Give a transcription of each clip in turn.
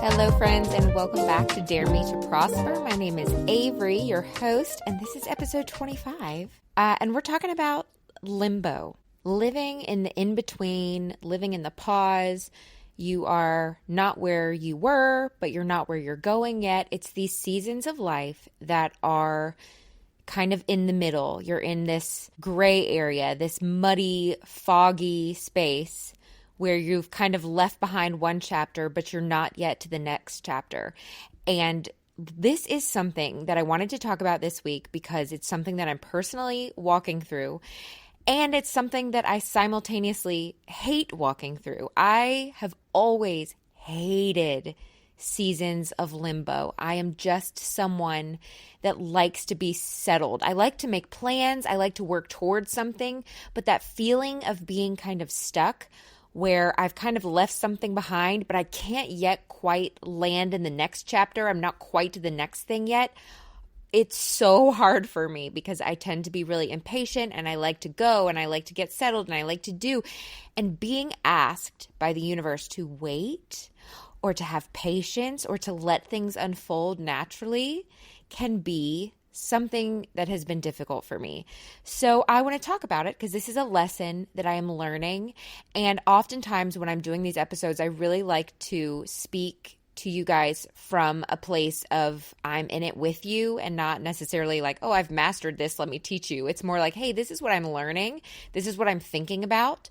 Hello, friends, and welcome back to Dare Me to Prosper. My name is Avery, your host, and this is episode 25. And we're talking about limbo, living in the in-between, living in the pause. You are not where you were, but you're not where you're going yet. It's these seasons of life that are kind of in the middle. You're in this gray area, this muddy, foggy space where you've kind of left behind one chapter, but you're not yet to the next chapter. And this is something that I wanted to talk about this week because it's something that I'm personally walking through, and it's something that I simultaneously hate walking through. I have always hated seasons of limbo. I am just someone that likes to be settled. I like to make plans. I like to work towards something, but that feeling of being kind of stuck where I've kind of left something behind, but I can't yet quite land in the next chapter. I'm not quite to the next thing yet. It's so hard for me because I tend to be really impatient and I like to go and I like to get settled and I like to do. And being asked by the universe to wait or to have patience or to let things unfold naturally can be something that has been difficult for me. So I want to talk about it because this is a lesson that I am learning. And oftentimes when I'm doing these episodes, I really like to speak to you guys from a place of I'm in it with you and not necessarily like, oh, I've mastered this, let me teach you. It's more like, hey, this is what I'm learning. This is what I'm thinking about.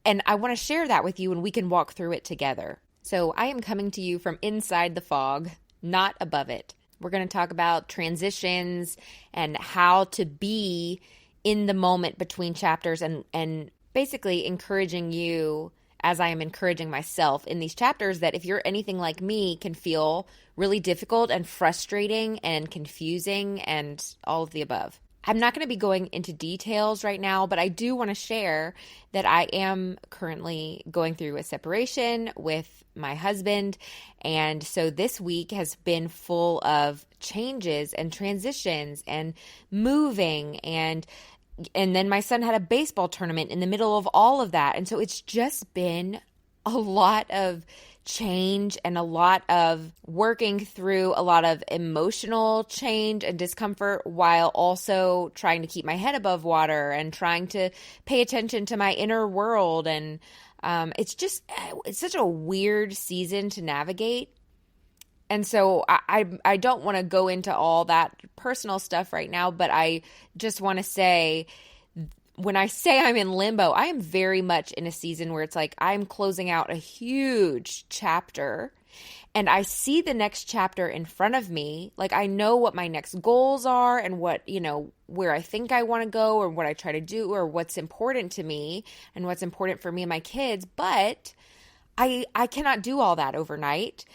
And I want to share that with you and we can walk through it together. So I am coming to you from inside the fog, not above it. We're going to talk about transitions and how to be in the moment between chapters and basically encouraging you, as I am encouraging myself in these chapters, that if you're anything like me, can feel really difficult and frustrating and confusing and all of the above. I'm not going to be going into details right now, but I do want to share that I am currently going through a separation with my husband. And so this week has been full of changes and transitions and moving. And then my son had a baseball tournament in the middle of all of that. And so it's just been a lot of change and a lot of working through a lot of emotional change and discomfort while also trying to keep my head above water and trying to pay attention to my inner world. And it's such a weird season to navigate. And so I don't want to go into all that personal stuff right now, but I just want to say, when I say I'm in limbo, I am very much in a season where it's like I'm closing out a huge chapter and I see the next chapter in front of me. Like I know what my next goals are and what, where I think I want to go or what I try to do or what's important to me and what's important for me and my kids. But I cannot do all that overnight.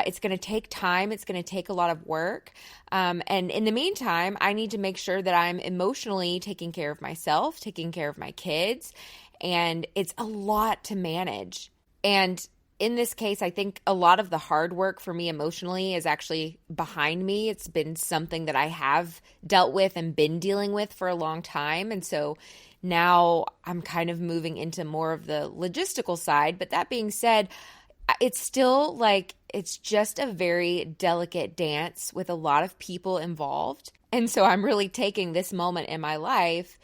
It's going to take time. It's going to take a lot of work. And in the meantime, I need to make sure that I'm emotionally taking care of myself, taking care of my kids. And it's a lot to manage. And in this case, I think a lot of the hard work for me emotionally is actually behind me. It's been something that I have dealt with and been dealing with for a long time. And so now I'm kind of moving into more of the logistical side. But that being said, it's still like it's just a very delicate dance with a lot of people involved. And so I'm really taking this moment in my life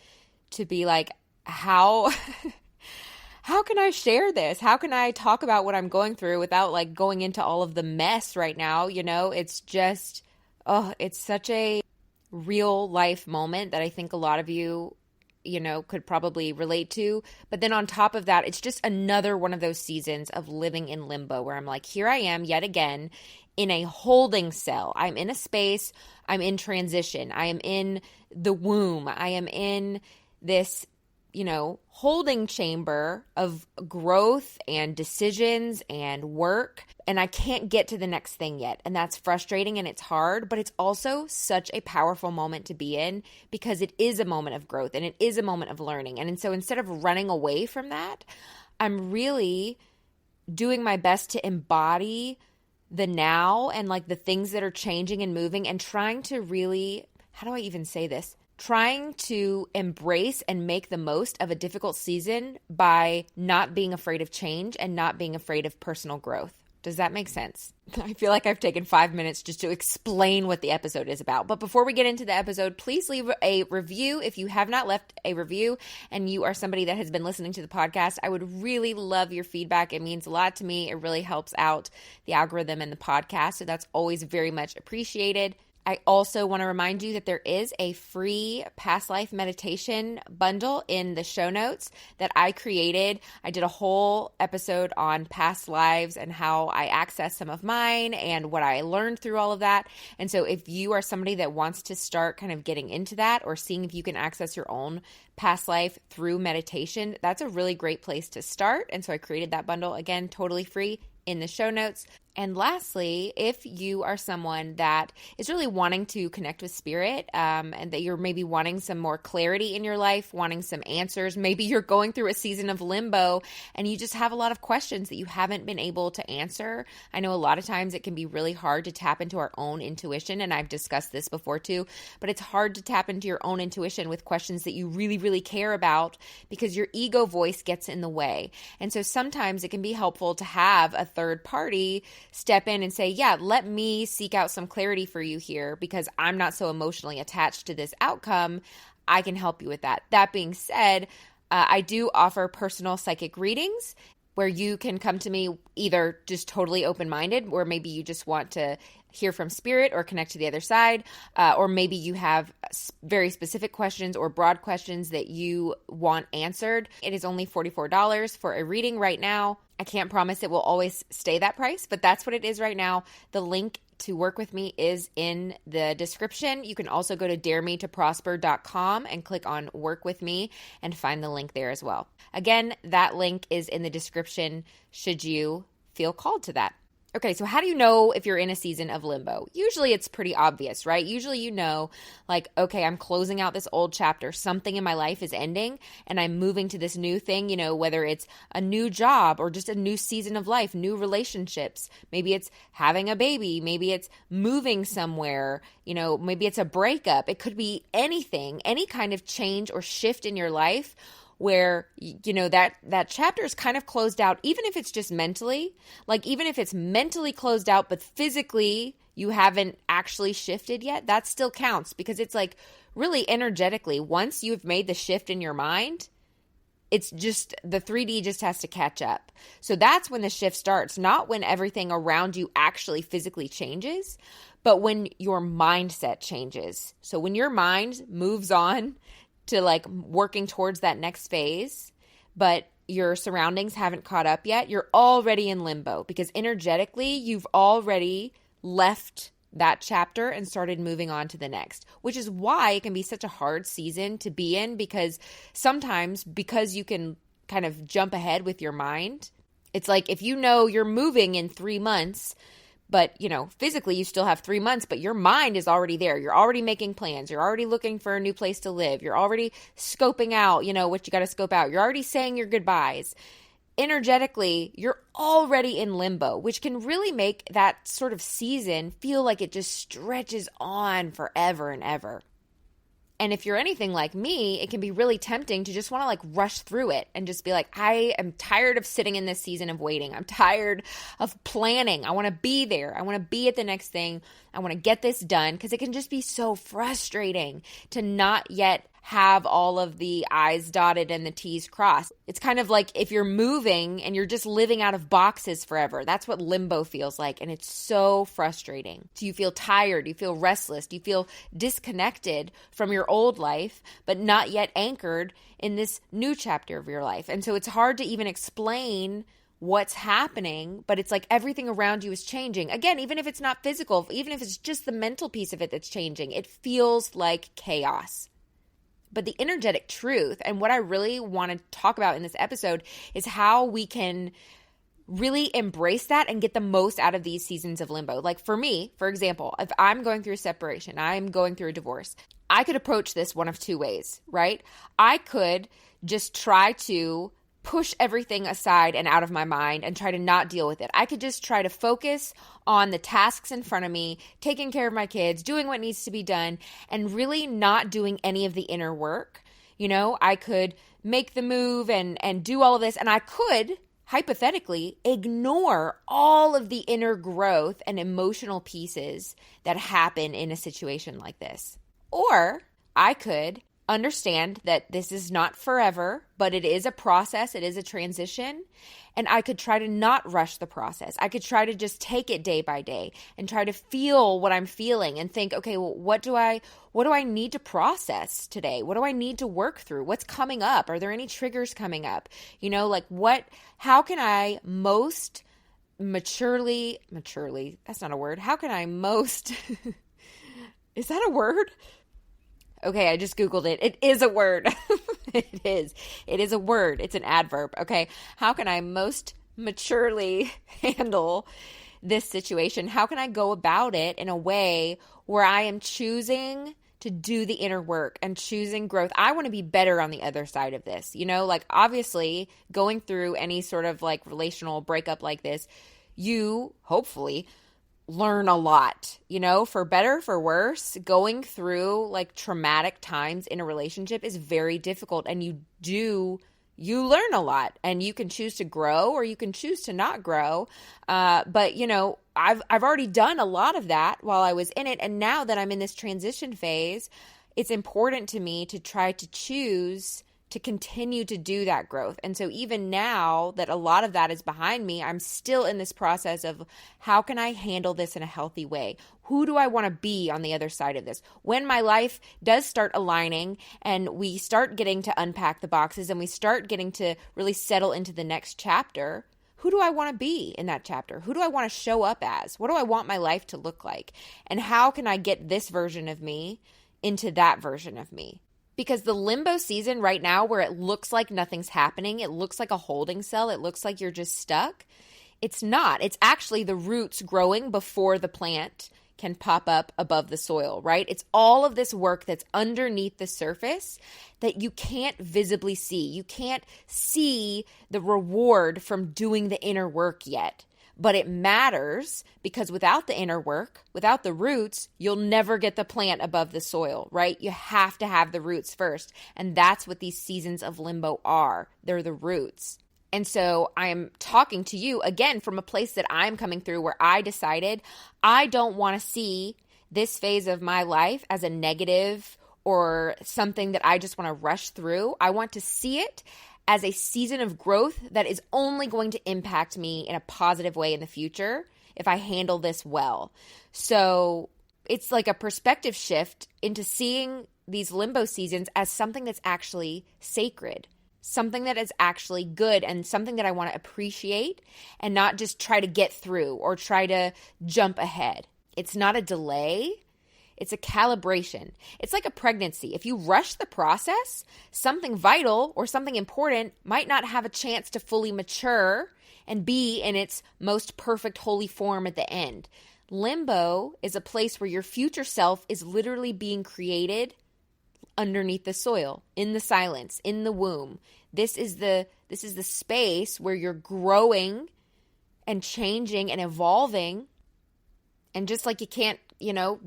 to be like, how can I share this? How can I talk about what I'm going through without like going into all of the mess right now? It's just, it's such a real life moment that I think a lot of you could probably relate to. But then on top of that, it's just another one of those seasons of living in limbo where I'm like, here I am yet again in a holding cell. I'm in a space. I'm in transition. I am in the womb. I am in this holding chamber of growth and decisions and work. And I can't get to the next thing yet. And that's frustrating and it's hard, but it's also such a powerful moment to be in because it is a moment of growth and it is a moment of learning. And so instead of running away from that, I'm really doing my best to embody the now and like the things that are changing and moving and trying to really how do I even say this? Trying to embrace and make the most of a difficult season by not being afraid of change and not being afraid of personal growth. Does that make sense? I feel like I've taken 5 minutes just to explain what the episode is about. But before we get into the episode, please leave a review. If you have not left a review and you are somebody that has been listening to the podcast, I would really love your feedback. It means a lot to me. It really helps out the algorithm and the podcast. So that's always very much appreciated. I also want to remind you that there is a free past life meditation bundle in the show notes that I created. I did a whole episode on past lives and how I accessed some of mine and what I learned through all of that. And so if you are somebody that wants to start kind of getting into that or seeing if you can access your own past life through meditation, that's a really great place to start. And so I created that bundle, again, totally free, in the show notes. And lastly, if you are someone that is really wanting to connect with spirit, and that you're maybe wanting some more clarity in your life, wanting some answers, maybe you're going through a season of limbo and you just have a lot of questions that you haven't been able to answer. I know a lot of times it can be really hard to tap into our own intuition, and I've discussed this before too, but it's hard to tap into your own intuition with questions that you really, really care about because your ego voice gets in the way. And so sometimes it can be helpful to have a third party step in and say, yeah, let me seek out some clarity for you here because I'm not so emotionally attached to this outcome. I can help you with that. That being said, I do offer personal psychic readings where you can come to me either just totally open-minded, or maybe you just want to hear from spirit or connect to the other side, or maybe you have very specific questions or broad questions that you want answered. It is only $44 for a reading right now. I can't promise it will always stay that price, but that's what it is right now. The link to work with me is in the description. You can also go to dareMeToProsper.com and click on work with me and find the link there as well. Again, that link is in the description should you feel called to that. Okay, so how do you know if you're in a season of limbo? Usually it's pretty obvious, right? Usually you know, like, okay, I'm closing out this old chapter. Something in my life is ending and I'm moving to this new thing, you know, whether it's a new job or just a new season of life, new relationships. Maybe it's having a baby. Maybe it's moving somewhere. You know, maybe it's a breakup. It could be anything, any kind of change or shift in your life where, you know, that chapter is kind of closed out, even if it's just mentally, like even if it's mentally closed out, but physically you haven't actually shifted yet, that still counts because it's like really energetically, once you've made the shift in your mind, it's just the 3D just has to catch up. So that's when the shift starts, not when everything around you actually physically changes, but when your mindset changes. So when your mind moves on to like working towards that next phase, but your surroundings haven't caught up yet, you're already in limbo because energetically you've already left that chapter and started moving on to the next, which is why it can be such a hard season to be in, because sometimes because you can kind of jump ahead with your mind, it's like if you know you're moving in 3 months, but, you know, physically you still have 3 months, but your mind is already there. You're already making plans. You're already looking for a new place to live. You're already scoping out, you know, what you got to scope out. You're already saying your goodbyes. Energetically, you're already in limbo, which can really make that sort of season feel like it just stretches on forever and ever. And if you're anything like me, it can be really tempting to just want to like rush through it and just be like, I am tired of sitting in this season of waiting. I'm tired of planning. I want to be there. I want to be at the next thing. I want to get this done, because it can just be so frustrating to not yet have all of the I's dotted and the T's crossed. It's kind of like if you're moving and you're just living out of boxes forever. That's what limbo feels like, and it's so frustrating. So you feel tired, you feel restless, you feel disconnected from your old life, but not yet anchored in this new chapter of your life. And so it's hard to even explain what's happening, but it's like everything around you is changing. Again, even if it's not physical, even if it's just the mental piece of it that's changing, it feels like chaos. But the energetic truth, and what I really want to talk about in this episode, is how we can really embrace that and get the most out of these seasons of limbo. Like for me, for example, if I'm going through a separation, I'm going through a divorce, I could approach this one of two ways, right? I could just try to push everything aside and out of my mind and try to not deal with it. I could just try to focus on the tasks in front of me, taking care of my kids, doing what needs to be done, and really not doing any of the inner work. I could make the move and do all of this, and I could hypothetically ignore all of the inner growth and emotional pieces that happen in a situation like this. Or I could understand that this is not forever, but it is a process, it is a transition, and I could try to not rush the process. I could try to just take it day by day and try to feel what I'm feeling and think, okay, well, what do I need to process today? What do I need to work through? What's coming up? Are there any triggers coming up? How can I most maturely, that's not a word. How can I most, is that a word? Okay, I just Googled it. It is a word. It is. It is a word. It's an adverb. Okay, how can I most maturely handle this situation? How can I go about it in a way where I am choosing to do the inner work and choosing growth? I want to be better on the other side of this. Obviously going through any sort of relational breakup like this, you hopefully learn a lot, for better, for worse. Going through traumatic times in a relationship is very difficult, and you learn a lot, and you can choose to grow or you can choose to not grow. But I've already done a lot of that while I was in it. And now that I'm in this transition phase, it's important to me to try to choose to continue to do that growth. And so even now that a lot of that is behind me, I'm still in this process of how can I handle this in a healthy way? Who do I want to be on the other side of this? When my life does start aligning and we start getting to unpack the boxes and we start getting to really settle into the next chapter, who do I want to be in that chapter? Who do I want to show up as? What do I want my life to look like? And how can I get this version of me into that version of me? Because the limbo season right now, where it looks like nothing's happening, it looks like a holding cell, it looks like you're just stuck, it's not. It's actually the roots growing before the plant can pop up above the soil, right? It's all of this work that's underneath the surface that you can't visibly see. You can't see the reward from doing the inner work yet. But it matters because without the inner work, without the roots, you'll never get the plant above the soil, right? You have to have the roots first. And that's what these seasons of limbo are. They're the roots. And so I'm talking to you again from a place that I'm coming through where I decided I don't want to see this phase of my life as a negative or something that I just want to rush through. I want to see it as a season of growth that is only going to impact me in a positive way in the future if I handle this well. So it's like a perspective shift into seeing these limbo seasons as something that's actually sacred, something that is actually good, and something that I want to appreciate and not just try to get through or try to jump ahead. It's not a delay. It's a calibration. It's like a pregnancy. If you rush the process, something vital or something important might not have a chance to fully mature and be in its most perfect holy form at the end. Limbo is a place where your future self is literally being created underneath the soil, in the silence, in the womb. This is the space where you're growing and changing and evolving. And just like you can't,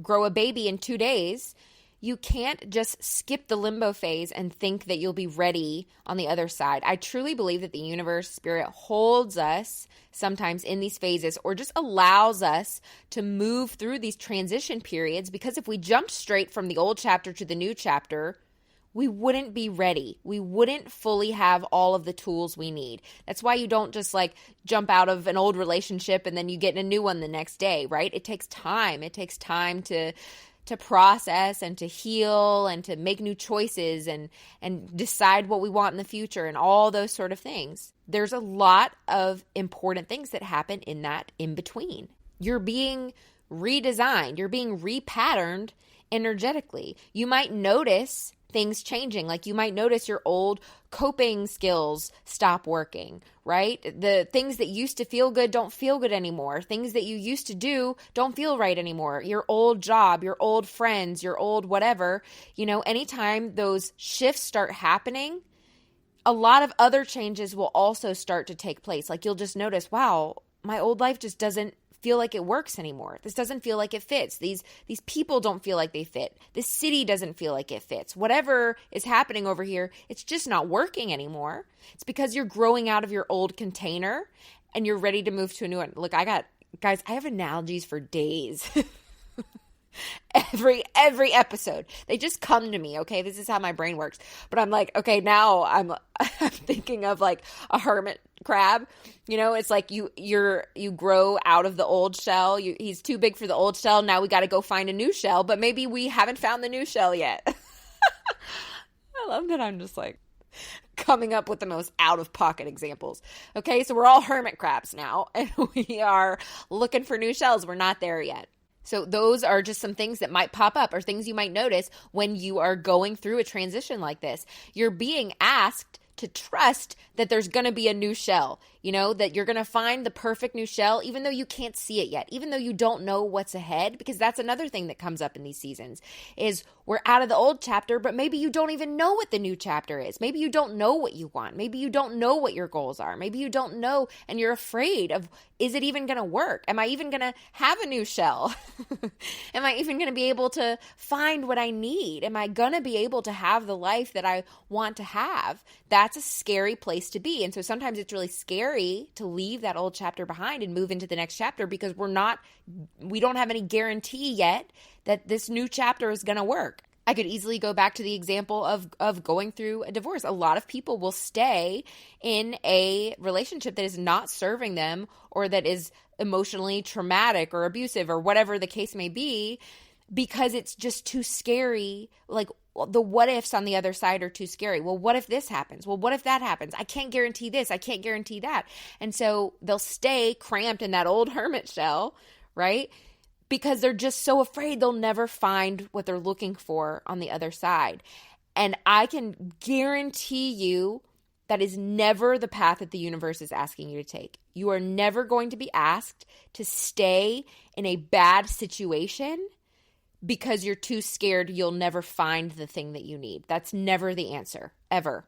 grow a baby in 2 days, you can't just skip the limbo phase and think that you'll be ready on the other side. I truly believe that the universe, spirit, holds us sometimes in these phases or just allows us to move through these transition periods, because if we jumped straight from the old chapter to the new chapter, we wouldn't be ready. We wouldn't fully have all of the tools we need. That's why you don't just jump out of an old relationship and then you get in a new one the next day, right? It takes time. It takes time to process and to heal and to make new choices and decide what we want in the future and all those sort of things. There's a lot of important things that happen in that in between. You're being redesigned. You're being repatterned energetically. You might notice things changing. Like you might notice your old coping skills stop working, right? The things that used to feel good don't feel good anymore. Things that you used to do don't feel right anymore. Your old job, your old friends, your old whatever, anytime those shifts start happening, a lot of other changes will also start to take place. Like you'll just notice, wow, my old life just doesn't feel like it works anymore. This doesn't feel like it fits. These people don't feel like they fit. This city doesn't feel like it fits. Whatever is happening over here, it's just not working anymore. It's because you're growing out of your old container and you're ready to move to a new one. Look, I have analogies for days. Every episode, they just come to me. Okay, this is how my brain works. But I'm like, okay, now I'm thinking of like a hermit crab. You know, it's like you grow out of the old shell. He's too big for the old shell. Now we got to go find a new shell. But maybe we haven't found the new shell yet. I love that I'm just like coming up with the most out-of-pocket examples. Okay, so we're all hermit crabs now, and we are looking for new shells. We're not there yet. So those are just some things that might pop up or things you might notice when you are going through a transition like this. You're being asked to trust that there's going to be a new shell, that you're going to find the perfect new shell, even though you can't see it yet, even though you don't know what's ahead, because that's another thing that comes up in these seasons is we're out of the old chapter, but maybe you don't even know what the new chapter is. Maybe you don't know what you want. Maybe you don't know what your goals are. Maybe you don't know and you're afraid of, is it even going to work? Am I even going to have a new shell? Am I even going to be able to find what I need? Am I going to be able to have the life that I want to have? That's a scary place to be. And so sometimes it's really scary to leave that old chapter behind and move into the next chapter because we don't have any guarantee yet that this new chapter is going to work. I could easily go back to the example of going through a divorce. A lot of people will stay in a relationship that is not serving them or that is emotionally traumatic or abusive or whatever the case may be because it's just too scary. Like the what ifs on the other side are too scary. Well, what if this happens? Well, what if that happens? I can't guarantee this. I can't guarantee that. And so they'll stay cramped in that old hermit shell, right? Because they're just so afraid they'll never find what they're looking for on the other side. And I can guarantee you that is never the path that the universe is asking you to take. You are never going to be asked to stay in a bad situation because you're too scared you'll never find the thing that you need. That's never the answer, ever.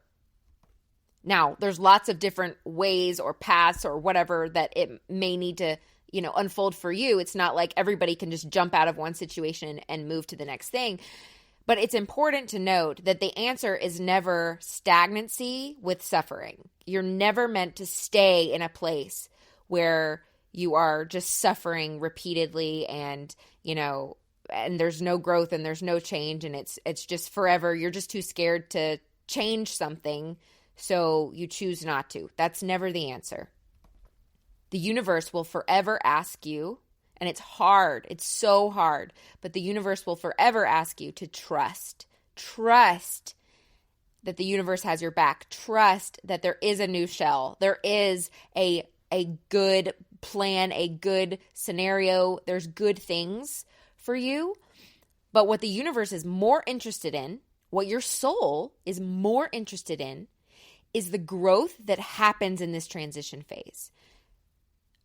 Now, there's lots of different ways or paths or whatever that it may need to unfold for you. It's not like everybody can just jump out of one situation and move to the next thing. But it's important to note that the answer is never stagnancy with suffering. You're never meant to stay in a place where you are just suffering repeatedly and, and there's no growth and there's no change and it's just forever. You're just too scared to change something, so you choose not to. That's never the answer. The universe will forever ask you, and it's hard, it's so hard, but the universe will forever ask you to trust. Trust that the universe has your back. Trust that there is a new shell. There is a good plan, a good scenario. There's good things for you. But what the universe is more interested in, what your soul is more interested in, is the growth that happens in this transition phase.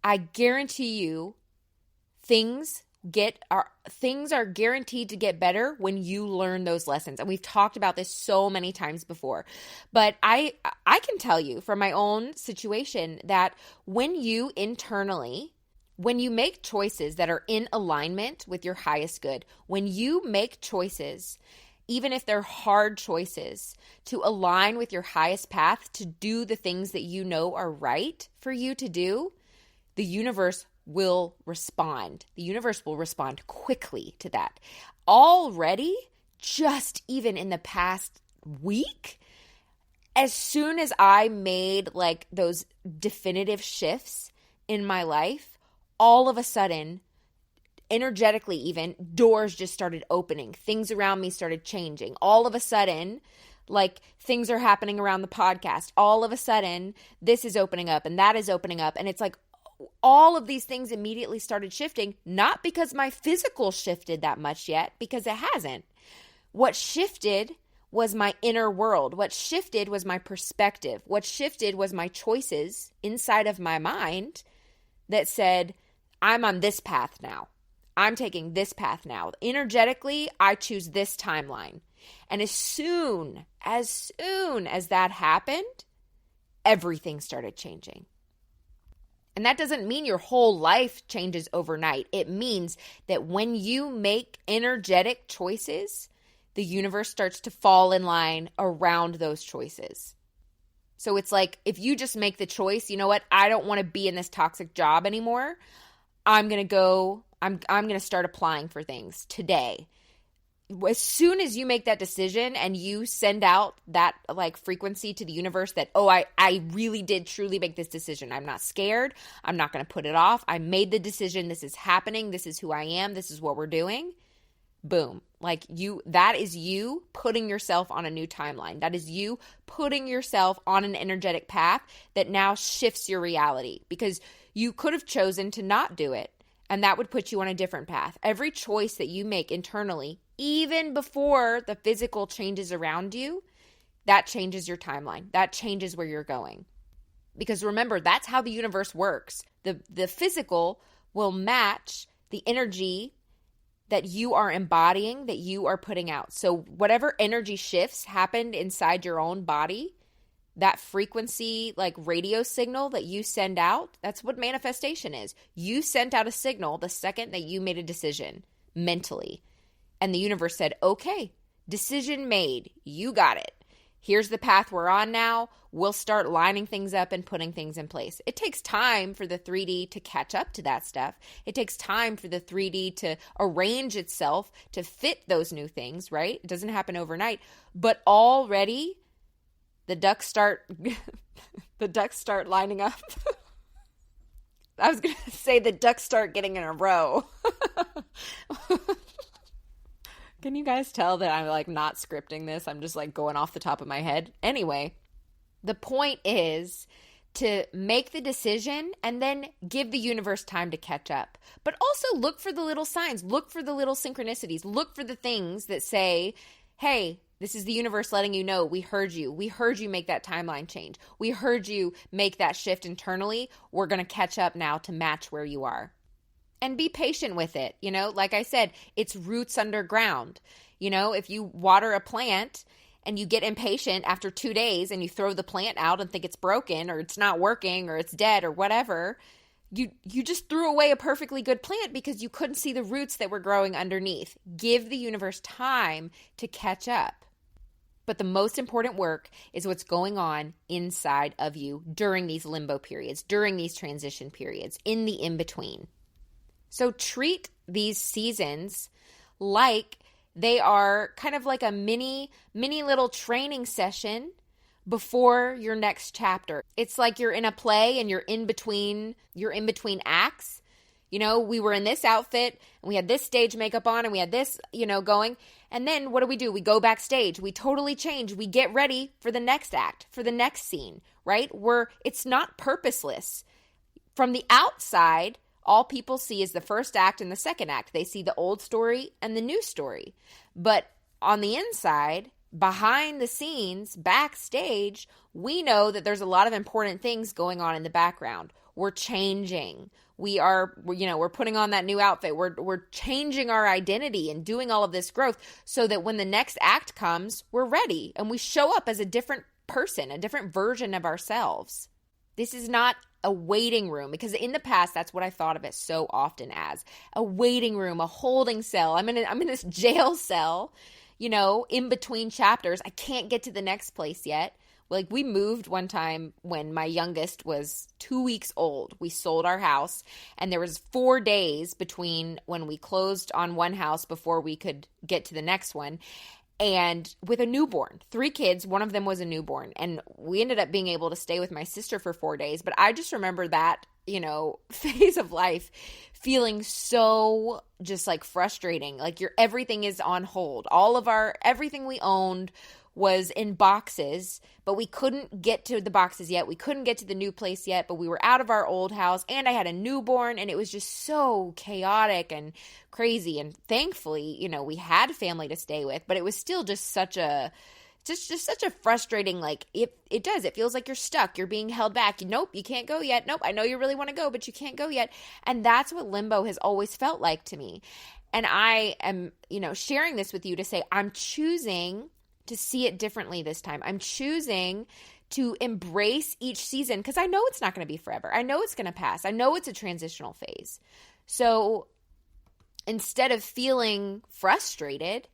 I guarantee you things are guaranteed to get better when you learn those lessons. And we've talked about this so many times before. But I can tell you from my own situation that when you make choices that are in alignment with your highest good, when you make choices, even if they're hard choices, to align with your highest path, to do the things that you know are right for you to do, the universe will respond. The universe will respond quickly to that. Already, just even in the past week, as soon as I made like those definitive shifts in my life, all of a sudden, energetically even, doors just started opening. Things around me started changing. All of a sudden, like things are happening around the podcast. All of a sudden, this is opening up and that is opening up. And it's like, all of these things immediately started shifting, not because my physical shifted that much yet, because it hasn't. What shifted was my inner world. What shifted was my perspective. What shifted was my choices inside of my mind that said, I'm on this path now. I'm taking this path now. Energetically, I choose this timeline. And as soon as that happened, everything started changing. And that doesn't mean your whole life changes overnight. It means that when you make energetic choices, the universe starts to fall in line around those choices. So it's like, if you just make the choice, you know what, I don't want to be in this toxic job anymore. I'm going to start applying for things today. As soon as you make that decision and you send out that like frequency to the universe that, oh, I really did truly make this decision. I'm not scared. I'm not going to put it off. I made the decision. This is happening. This is who I am. This is what we're doing. Boom. Like that is you putting yourself on a new timeline. That is you putting yourself on an energetic path that now shifts your reality, because you could have chosen to not do it, and that would put you on a different path. Every choice that you make internally, even before the physical changes around you, that changes your timeline. That changes where you're going. Because remember, that's how the universe works. The physical will match the energy that you are embodying, that you are putting out. So whatever energy shifts happened inside your own body, that frequency, like radio signal that you send out, that's what manifestation is. You sent out a signal the second that you made a decision mentally. And the universe said, okay, decision made. You got it. Here's the path we're on now. We'll start lining things up and putting things in place. It takes time for the 3D to catch up to that stuff. It takes time for the 3D to arrange itself to fit those new things, right? It doesn't happen overnight. But already the ducks start lining up. I was going to say the ducks start getting in a row. Can you guys tell that I'm like not scripting this? I'm just like going off the top of my head. Anyway, the point is to make the decision and then give the universe time to catch up. But also look for the little signs. Look for the little synchronicities. Look for the things that say, hey, this is the universe letting you know we heard you. We heard you make that timeline change. We heard you make that shift internally. We're going to catch up now to match where you are. And be patient with it. You know, like I said, it's roots underground. You know, if you water a plant and you get impatient after 2 days and you throw the plant out and think it's broken or it's not working or it's dead or whatever, you just threw away a perfectly good plant because you couldn't see the roots that were growing underneath. Give the universe time to catch up. But the most important work is what's going on inside of you during these limbo periods, during these transition periods, in the in-between. So treat these seasons like they are kind of like a mini little training session before your next chapter. It's like you're in a play and you're in between acts. You know, we were in this outfit and we had this stage makeup on and we had this, going. And then what do? We go backstage. We totally change. We get ready for the next act, for the next scene, right? It's not purposeless. From the outside, all people see is the first act and the second act. They see the old story and the new story. But on the inside, behind the scenes, backstage, we know that there's a lot of important things going on in the background. We're changing. We're putting on that new outfit. We're changing our identity and doing all of this growth so that when the next act comes, we're ready and we show up as a different person, a different version of ourselves. This is not a waiting room, because in the past, that's what I thought of it so often as a waiting room, a holding cell. I'm in this jail cell, in between chapters. I can't get to the next place yet. Like, we moved one time when my youngest was 2 weeks old. We sold our house, and there was 4 days between when we closed on one house before we could get to the next one. And with a newborn, 3 kids, one of them was a newborn. And we ended up being able to stay with my sister for 4 days. But I just remember that, phase of life feeling so just like frustrating. Like everything is on hold. Everything we owned was in boxes, but we couldn't get to the boxes yet. We couldn't get to the new place yet, but we were out of our old house and I had a newborn and it was just so chaotic and crazy. And thankfully, we had family to stay with, but it was still just such a frustrating, like it feels like you're stuck. You're being held back. Nope, you can't go yet. Nope, I know you really want to go, but you can't go yet. And that's what limbo has always felt like to me. And I am, sharing this with you to say, I'm choosing to see it differently this time. I'm choosing to embrace each season because I know it's not going to be forever. I know it's going to pass. I know it's a transitional phase. So instead of feeling frustrated,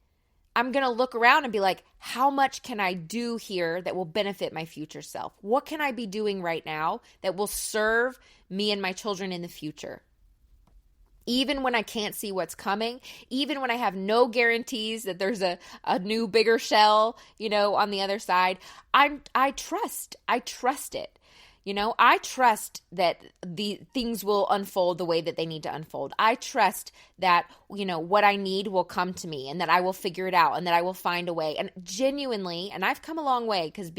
I'm going to look around and be like, how much can I do here that will benefit my future self? What can I be doing right now that will serve me and my children in the future? Even when I can't see what's coming, even when I have no guarantees that there's a new, bigger shell, on the other side, I trust it. I trust that the things will unfold the way that they need to unfold. I trust that, what I need will come to me and that I will figure it out and that I will find a way. And genuinely, and I've come a long way because,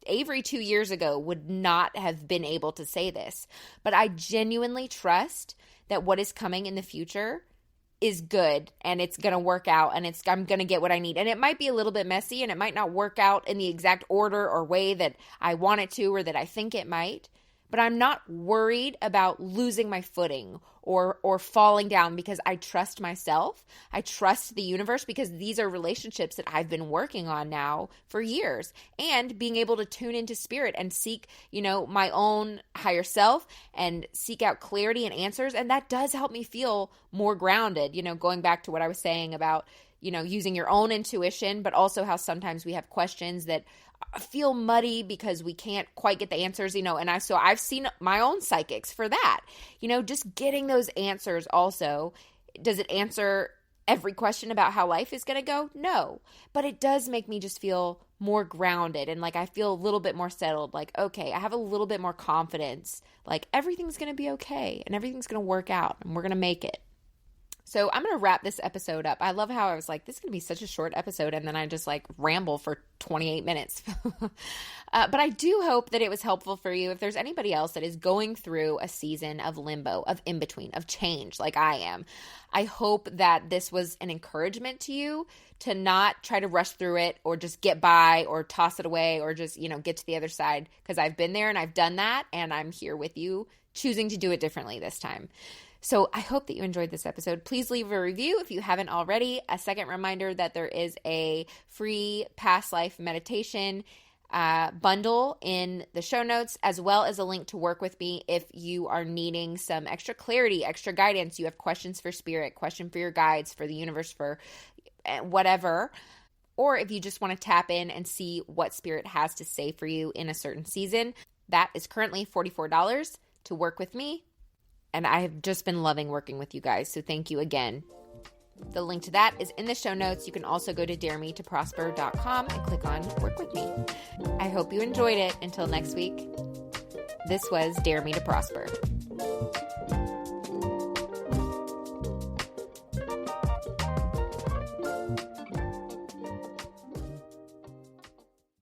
Avery 2 years ago would not have been able to say this, but I genuinely trust that what is coming in the future is good and it's going to work out and I'm going to get what I need. And it might be a little bit messy and it might not work out in the exact order or way that I want it to or that I think it might, but I'm not worried about losing my footing or falling down because I trust myself. I trust the universe because these are relationships that I've been working on now for years, and being able to tune into spirit and seek, my own higher self and seek out clarity and answers. And that does help me feel more grounded, going back to what I was saying about, using your own intuition, but also how sometimes we have questions that feel muddy because we can't quite get the answers, and so I've seen my own psychics for that, just getting those answers. Also, does it answer every question about how life is going to go? No, but it does make me just feel more grounded and like I feel a little bit more settled, like, okay, I have a little bit more confidence, like everything's going to be okay and everything's going to work out and we're going to make it. So I'm going to wrap this episode up. I love how I was like, this is going to be such a short episode, and then I just ramble for 28 minutes. But I do hope that it was helpful for you. If there's anybody else that is going through a season of limbo, of in-between, of change like I am, I hope that this was an encouragement to you to not try to rush through it or just get by or toss it away or just, get to the other side, because I've been there and I've done that, and I'm here with you choosing to do it differently this time. So I hope that you enjoyed this episode. Please leave a review if you haven't already. A second reminder that there is a free past life meditation bundle in the show notes, as well as a link to work with me if you are needing some extra clarity, extra guidance. You have questions for spirit, question for your guides, for the universe, for whatever. Or if you just want to tap in and see what spirit has to say for you in a certain season. That is currently $44 to work with me. And I have just been loving working with you guys, so thank you again. The link to that is in the show notes. You can also go to dareMeToProsper.com and click on Work With Me. I hope you enjoyed it. Until next week, this was Dare Me to Prosper.